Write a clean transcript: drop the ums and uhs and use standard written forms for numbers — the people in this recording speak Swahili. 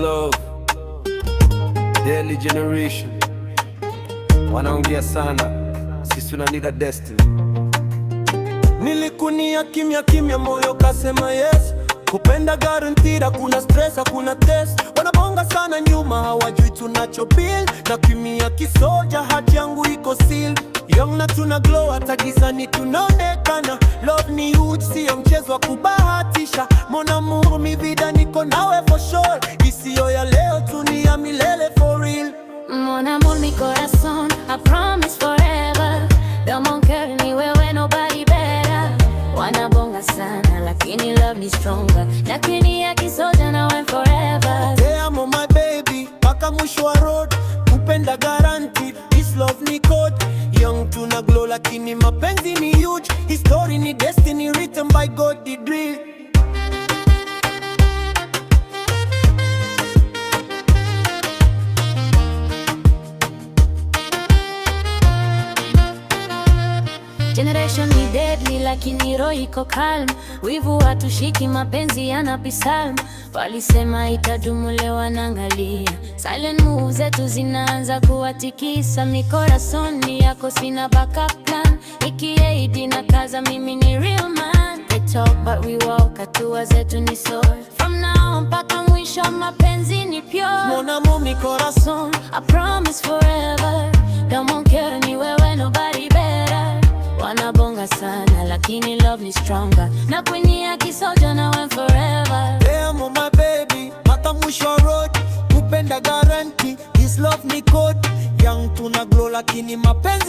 love, daily generation. Wanaongea sana, sisi tunanida destiny. Nilikunia kimya kimya, moyo kasema yes. Kupenda guaranteed, hakuna stress, hakuna test. Wanabonga sana nyuma, hawajui tunacho build. Na kimya kisoja, hati yangu iko sealed. Young na tuna glow, hata gizani tunaonekana. Love ni huge, siyo mchezo wa kubahatisha. Mon amour, mi vida, niko nawe for sure. Isiyo ya leo, tunia milele for real. Mon amour, mi corazón, I promise forever. Don't care ni wewe, nobody better. Wanabonga sana, lakini love ni stronger. Lakini ya kisoja na we forever. Te amo my baby, paka mwisho wa road. Kupenda guaranteed, this love ni code. Young tuna glow, lakini mapenzi ni huge. History ni destiny, written by God, the drill. Generation ni deadly, lakini roho iko calm. Wivu hatushiki, mapenzi yanapisam. Walisema itadumu, leo wanaangalia. Silent moves zetu zinaanza kuwatikisa. Mi corazón ni yako, sina backup plan. Nikiahidi na kaza, mimi ni real man. They talk but we walk, hatua zetu ni soar. From now mpaka mwisho, mapenzi ni pure. Mon amour, mi corazón, I promise forever. Don't care ni wewe, nobody better. Wanabonga sana, lakini love ni stronger. Na kwenye ya kisoja na we forever. te amo my baby, paka mwisho wa road. Kupenda guarantee, this love ni code. Young tuna glow, lakini mapenzi